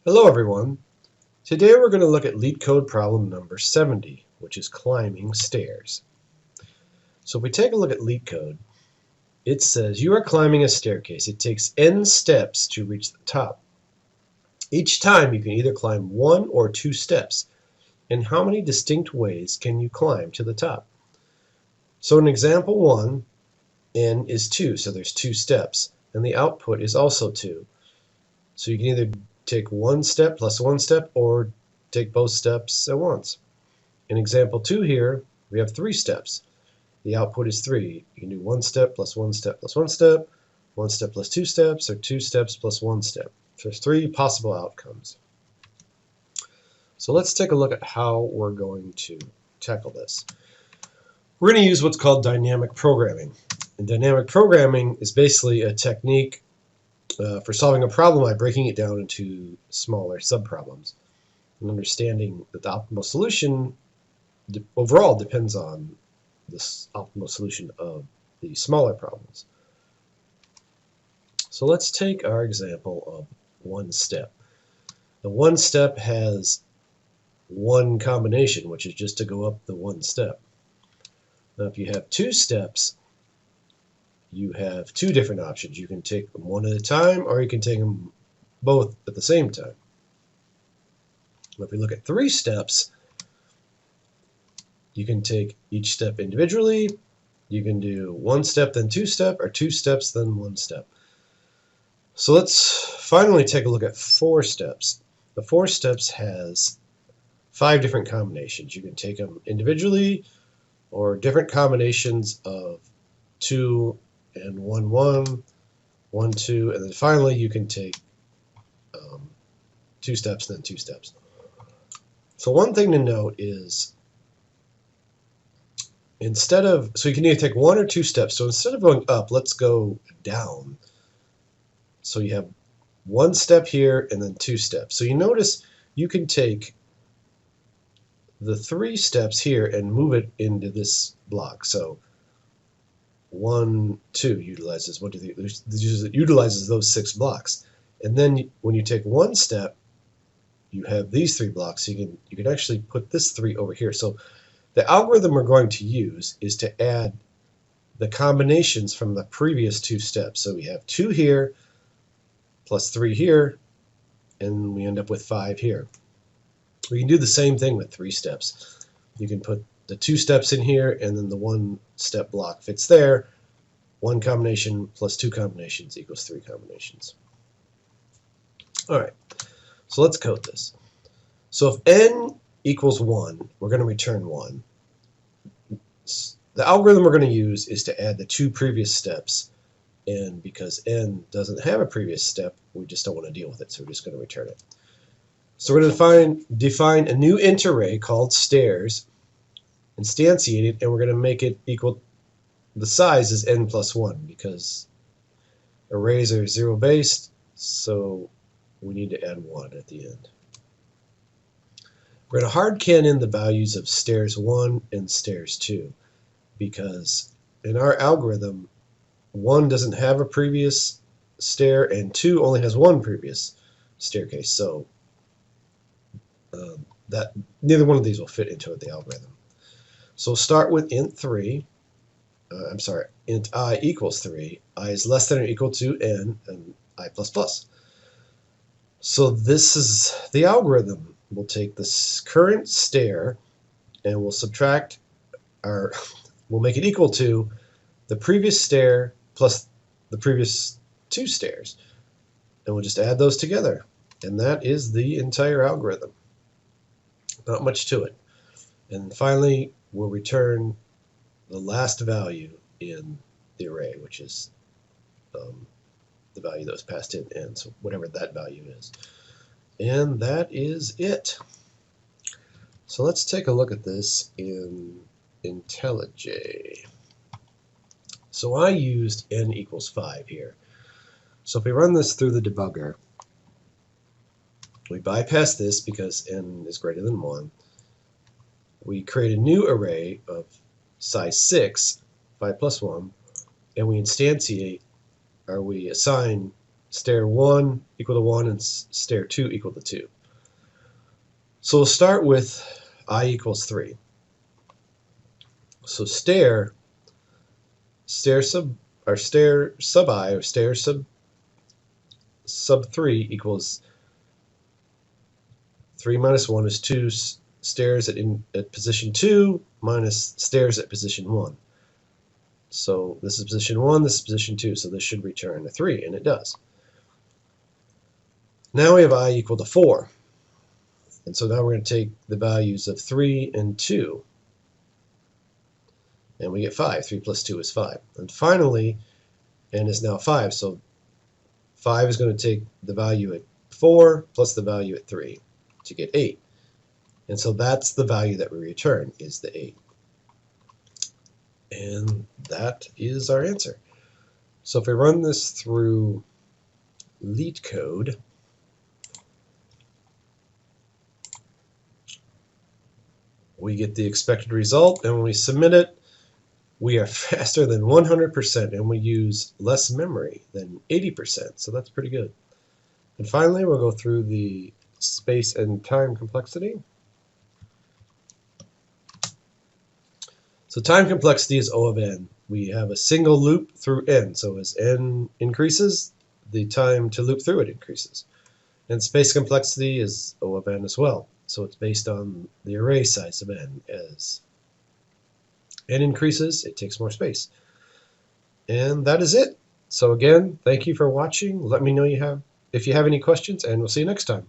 Hello everyone. Today we're going to look at LeetCode problem number 70, which is climbing stairs. So if we take a look at LeetCode, it says you are climbing a staircase. It takes n steps to reach the top. Each time you can either climb 1 or 2 steps. In how many distinct ways can you climb to the top? So in example 1, n is 2, so there's 2 steps, and the output is also 2. So you can either take 1 step plus 1 step or take both steps at once. In example 2 here, we have 3 steps. The output is 3. You can do 1 step plus 1 step plus 1 step, 1 step plus 2 steps, or 2 steps plus 1 step. So there's 3 possible outcomes. So let's take a look at how we're going to tackle this. We're going to use what's called dynamic programming. And dynamic programming is basically a technique for solving a problem by breaking it down into smaller subproblems. And understanding that the optimal solution overall depends on this optimal solution of the smaller problems. So let's take our example of 1 step. The 1 step has one combination, which is just to go up the 1 step. Now if you have 2 steps, you have 2 different options. You can take them one at a time, or you can take them both at the same time. If we look at 3 steps, you can take each step individually. You can do 1 step, then 2 step, or 2 steps, then 1 step. So let's finally take a look at 4 steps. The 4 steps has 5 different combinations. You can take them individually, or different combinations of 2 and 1, 1, 1, 2, and then finally you can take 2 steps, then 2 steps. So one thing to note is so you can either take 1 or 2 steps. So instead of going up, let's go down. So you have 1 step here and then 2 steps. So you notice you can take the 3 steps here and move it into this block. So 1, 2 utilizes 1, 2, 3. Utilizes those 6 blocks, and then when you take 1 step, you have these 3 blocks. So you can actually put this 3 over here. So the algorithm we're going to use is to add the combinations from the previous 2 steps. So we have 2 here plus 3 here, and we end up with 5 here. We can do the same thing with 3 steps. You can put the 2 steps in here, and then the 1 step block fits there. 1 combination plus 2 combinations equals 3 combinations. All right, so let's code this. So if n equals 1, we're going to return 1. The algorithm we're going to use is to add the 2 previous steps, and because n doesn't have a previous step, we just don't want to deal with it, so we're just going to return it. So we're going to define a new int array called stairs, instantiate it, and we're going to make it equal, the size is n plus 1 because arrays are 0 based, so we need to add 1 at the end. We're going to hard can in the values of stairs 1 and stairs 2 because in our algorithm 1 doesn't have a previous stair and 2 only has 1 previous staircase, so that neither one of these will fit into the algorithm. So we'll start with int I equals 3. I is less than or equal to n and I plus plus. So this is the algorithm. We'll take this current stair and we'll subtract we'll make it equal to the previous stair plus the previous 2 stairs. And we'll just add those together. And that is the entire algorithm. Not much to it. And finally, we'll return the last value in the array, which is the value that was passed in n, so whatever that value is. And that is it. So let's take a look at this in IntelliJ. So I used n equals 5 here. So if we run this through the debugger, we bypass this because n is greater than 1. We create a new array of size 6, 5 plus 1, and we instantiate, or we assign stair 1 equal to 1 and stair 2 equal to 2. So we'll start with I equals 3. So stair sub I or stair sub 3 equals 3 minus 1 is 2 stairs at position 2 minus stairs at position 1. So this is position 1, this is position 2, so this should return a 3, and it does. Now we have I equal to 4. And so now we're going to take the values of 3 and 2. And we get 5. 3 plus 2 is 5. And finally, n is now 5. So 5 is going to take the value at 4 plus the value at 3 to get 8. And so that's the value that we return, is the 8. And that is our answer. So if we run this through LeetCode, we get the expected result, and when we submit it, we are faster than 100%, and we use less memory than 80%, so that's pretty good. And finally, we'll go through the space and time complexity. So time complexity is O of n. We have a single loop through n, so as n increases, the time to loop through it increases. And space complexity is O of n as well. So it's based on the array size of n. As n increases, it takes more space. And that is it. So again, thank you for watching. Let me know if you have any questions, and we'll see you next time.